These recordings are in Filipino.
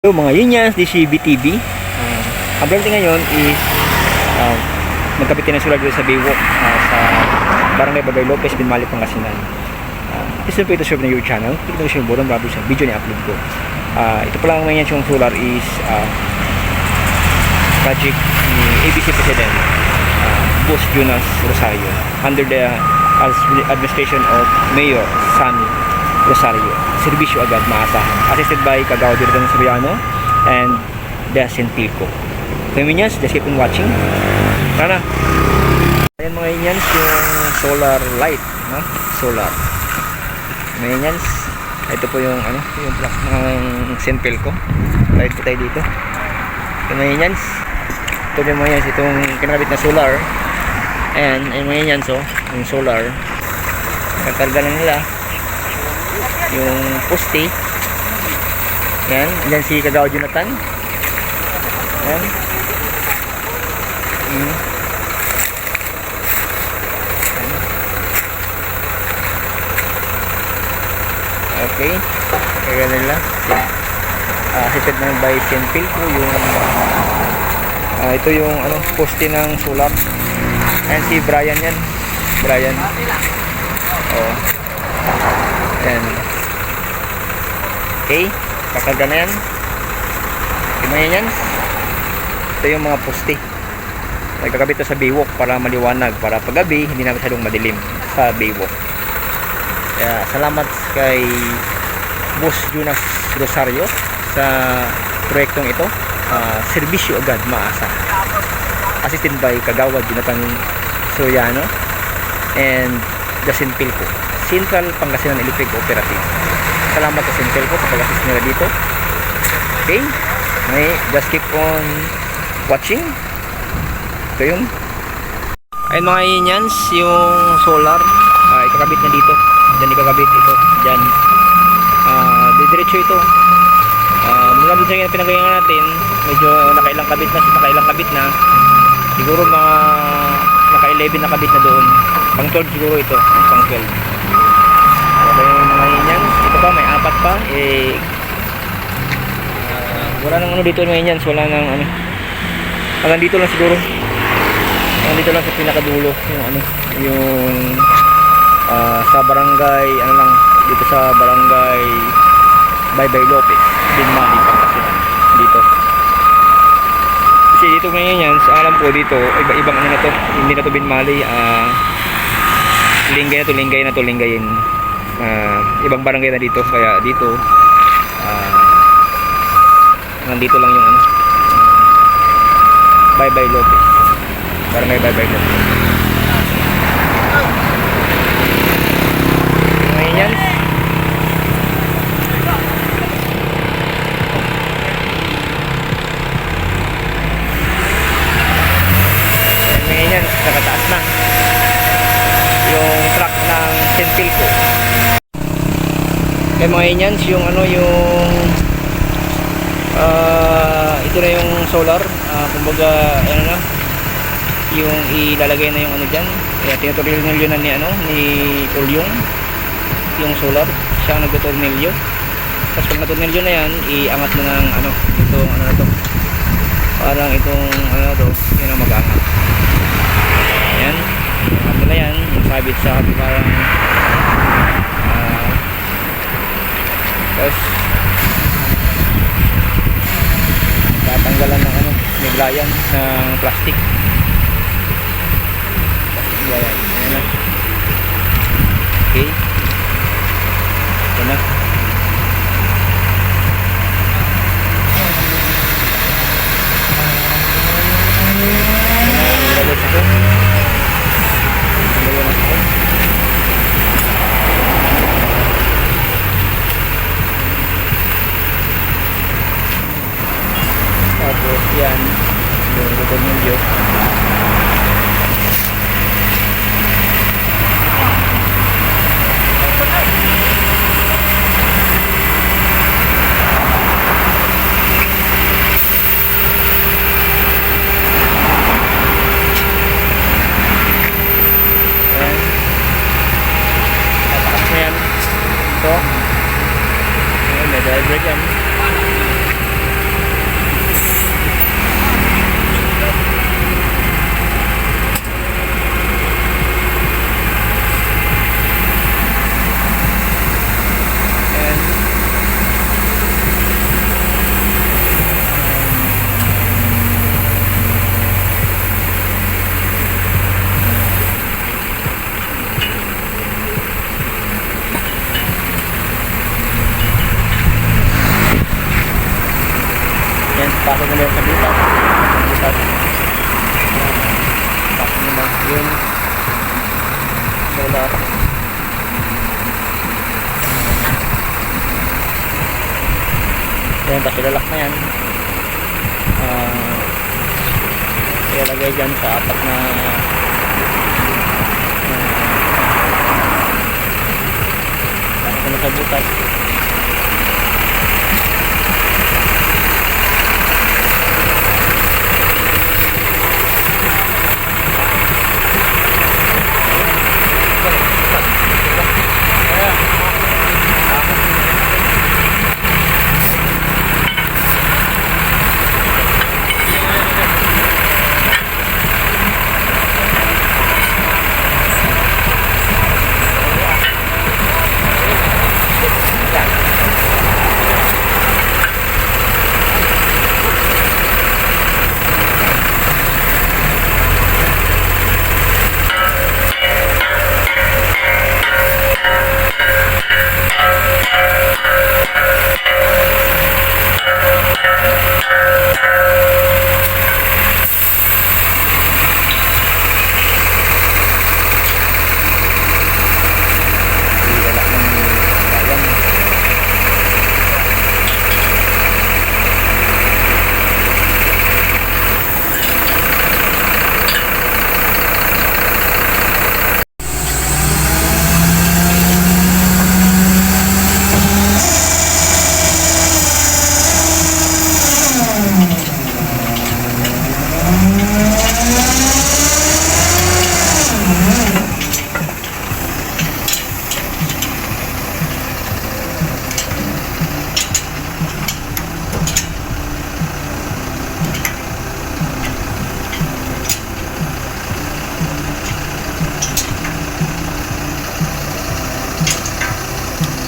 Hello mga Yunyans, this is BTV. Ang vlog natin ngayon is magkabit ng solar dito sa Baywalk sa Barangay Bagay Lopez, Binmali, Pangasinan. Isa po ito serve na YouTube channel. Ito na siya yung borong bago sa video na upload ko. Ito pa lang ngayon yung solar is project ni ABC President Boss Jonas Rosario under the administration of Mayor Sammy Rosario. Serbisyo agad maasahan. Assisted by Kagawa Jordan Soriano and the Sentilco. So Minions, just keep on watching. Tara na. Ayan mga Minions, yung solar light, no? Solar. Mga Minions, ito po yung yung plug ng Sentilco. Light po tayo dito. So mga Minions, ito yung mga Minions, itong kinakabit na solar. And mga Minions, oh, yung solar. Kakarga lang nila yung poste. Yan, yan si Kagawa Jonathan. Yan. Okay. Kaya nila. Assisted na by Sentilco yung ito yung poste ng solar. Ayan si Brian yan. Brian. Oh. Yan. Okay, kakarga na yan. Imayan yan. Ito yung mga poste. Nagkakabit sa Baywalk para maliwanag, para paggabi hindi na masyadong madilim sa Baywalk. Kaya salamat kay Boss Jonas Rosario sa proyektong ito. Serbisyo agad maasa. Assisted by Kagawa Jonathan Soriano and the Sentilco, Central Pangasinan Electric Cooperative. Salamat sa Sentilco sa pag-assist nila dito. Okay, just keep on watching. Ito yun. Ayun mga Yunyans, yung solar ikakabit na dito. Diyan ikakabit ito. Diyan didiretso ito. Mula dito sa pinagayangan natin, medyo nakailang kabit na. Siguro mga naka-11 na kabit na doon. Pang 12 siguro ito, pang 12. Okay mga Yunyans, ito pa may apat pa. Wala nang dito mga Yunyans, wala nang hanggang dito lang siguro. Hanggang dito lang sa pinakadulo yung sa barangay dito sa barangay Baybay Lopez, Binmali, Pangasinan. Dito. Kasi dito mga Yunyans, alam ko dito, iba-ibang na to. Hindi na to Binmali, Lingayin. Ibang barangay na dito, kaya dito nandito lang yung Baybay Lopez, barangay Baybay Lopez. Ngayon yan nakataas na yung truck ng Sentilco. Kaya mga Yunyans, yung ito na yung solar, kumbaga yung ilalagay na yung dyan. Kaya tinutornilyo na ni Ulyong yung solar, siya ang nagtutornilyo. Tapos pag natornilyo na yan, iangat mo ng itong na to, parang itong yun ang mag-angat. Ayan, angat mo na yan, yung sabit sa parang tapos tatanggalan ng niglayan ng plastic. Ayan na. Okay, ito na. Tapos yan yung tornilyo. Ito. Ayan, may driver yan. Pasok nila yung sa butas. Sa butas. Pasok nila yun. Solar. Yan, tapos ilalak na yan. Ilalagay dyan sa apat na pasok nila sa butas.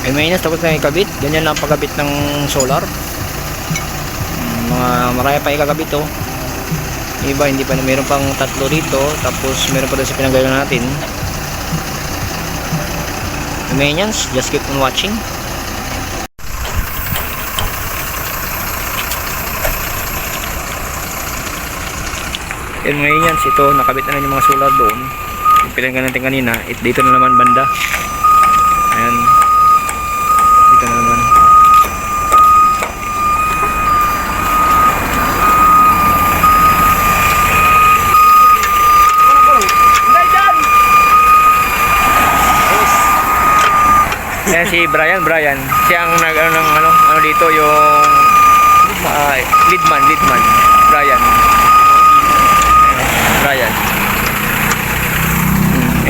Ay mainis, tapos na ikabit. Ganyan lang pagkabit ng solar. Maraya pa ikakabit to. Iba hindi pa, meron pang tatlo dito. Tapos meron pa doon sa pinanggalan natin. Ay mainis, just keep on watching. Yan mainis, ito nakabit na yung mga solar doon. Yung pinanggalan natin kanina, dito na naman banda. Ayan. Dito na naman. Ayan si Brian. Siya ang nag ano dito yung leadman. Brian.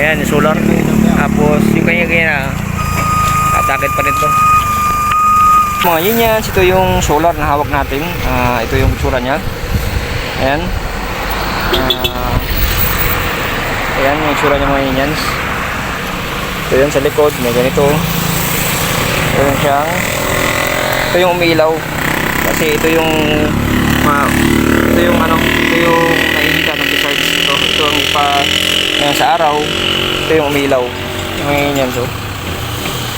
Ayan, yung solar. Tapos yung kanya atakit pa rin to. Mga yun yan, ito yung solar na hawak natin. Ito yung tsura nya. Ayan. Ayan yung tsura nya mga yun. Ito yan sa likod, may ganito. Ayan siyang. Ito yung umiilaw. Kasi ito yung nainita ng design. Ito ang yan sa araw. Ito yung umiilaw. Yung ngayon yan. So,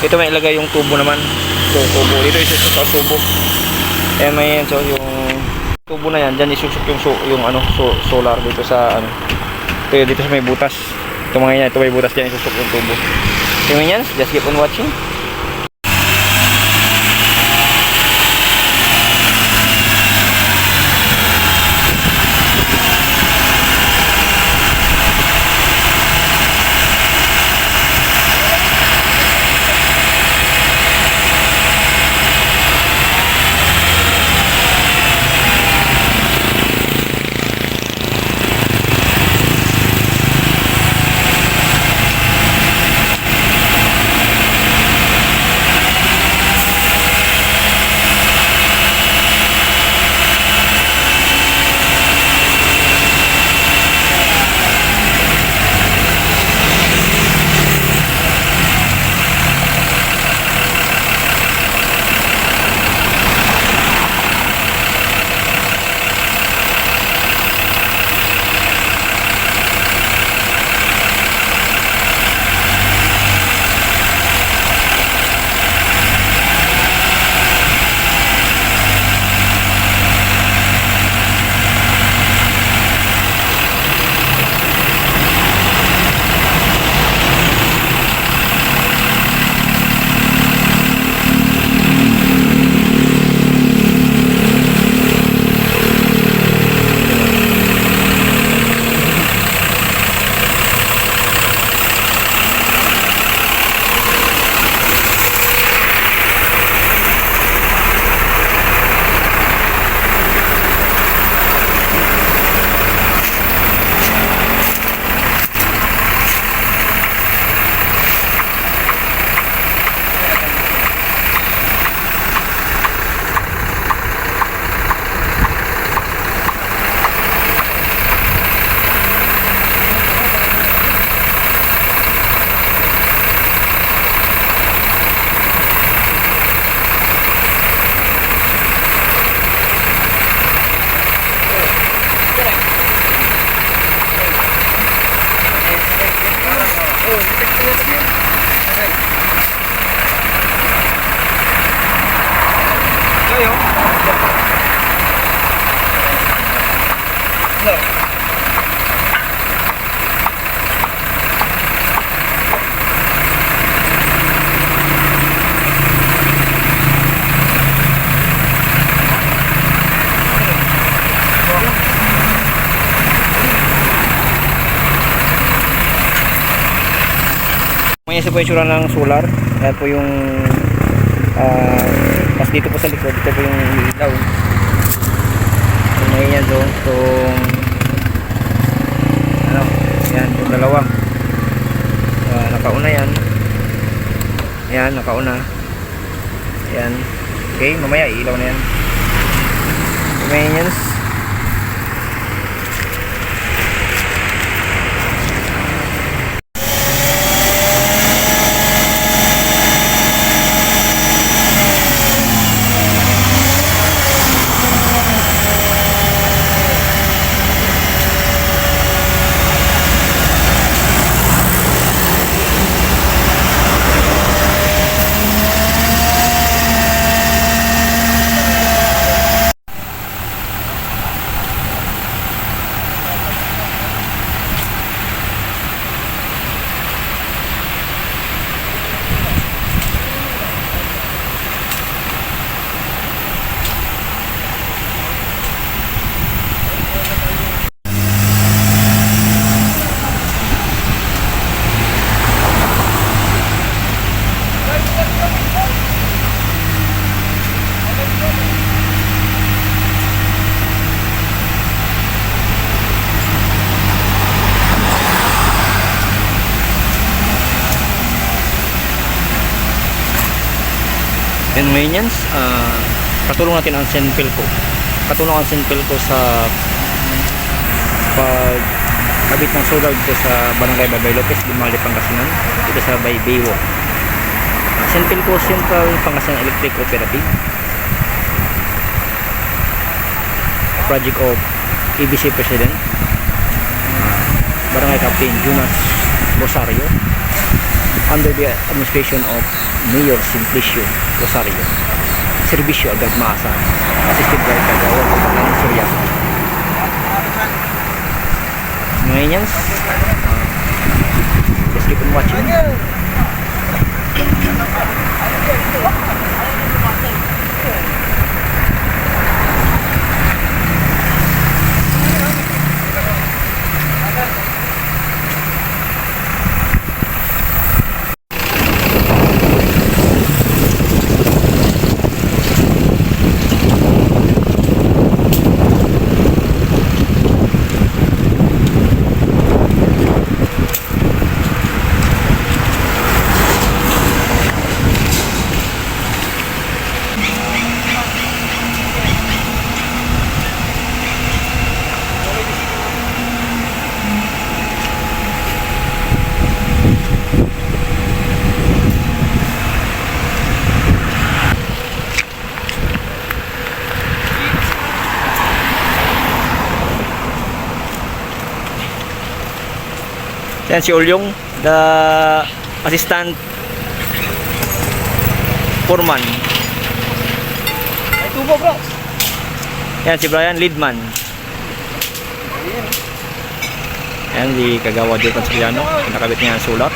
ito may ilagay yung tubo naman. So, tubo. Dito isusok ang tubo. Ayan may yan. So, yung tubo na yan. Diyan isusok yung solar dito sa Ito dito sa may butas. Ito mga yan. Ito may butas dyan isusok yung tubo. Yung yan. Just keep on watching. Ngayon po yung sura ng solar. Yan po yung pas dito po sa likod. Dito po yung ilaw. So, ngayon yan doon. Itong ano, yan, yung dalawa. Nakauna yan. Yan, nakauna. Yan. Okay, mamaya ilaw na yan. Convenience. And maintenance, katulong natin ang Senpilco. Katulong ang Senpilco sa pagkabit ng solar dito sa Barangay Babay Lopez, Dumali, Pangasinan, dito sa Baywalk. Senpilco, Central Pangasinan Electric Cooperative, project of EBC President, Barangay Captain Jonas Rosario, under the administration of Mayor Simplicio Rosario. Serbisyo agad maasahan. Assisted by Kagawad ng Surya. Ngayon, just keep on watching. Yan si Ulyong, the assistant foreman. Ay, tubo bro. Yan si Brian, leadman. Yan di Kagawad Joe Consiliano, nakabit niya ang solar.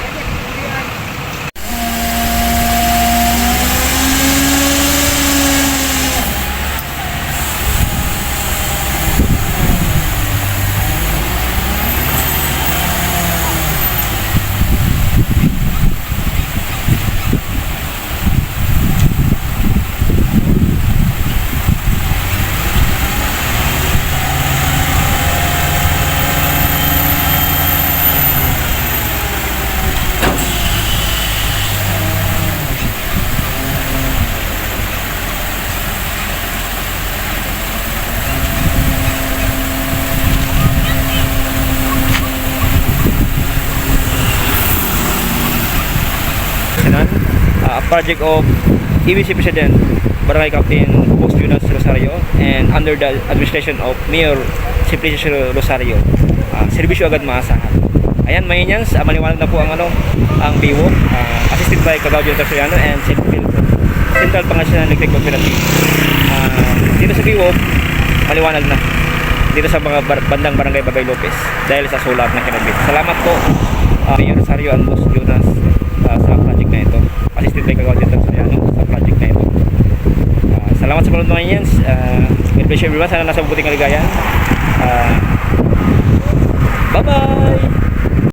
A project of EBC President Barangay Captain Post Jonas Rosario and under the administration of Mayor Simplicio Rosario. Serbisyo agad maasahan. Ayan, Mayanyans, maliwanag na po ang ang Baywalk, assisted by Kagawad Joe Consiliano and Central Pangasinan Electric Cooperative. Dito sa Baywalk, maliwanag na. Dito sa mga bandang Barangay Babay Lopez dahil sa solar na kinabit. Salamat po Mayor Rosario and Post Jonas sa project na ito. Assisted by Kagawad Joe Consiliano sa project na ito. Salamat sa panonood mga Mayanyans. God bless you everyone. Sana nasa mabuting kaligayahan. Bye-bye!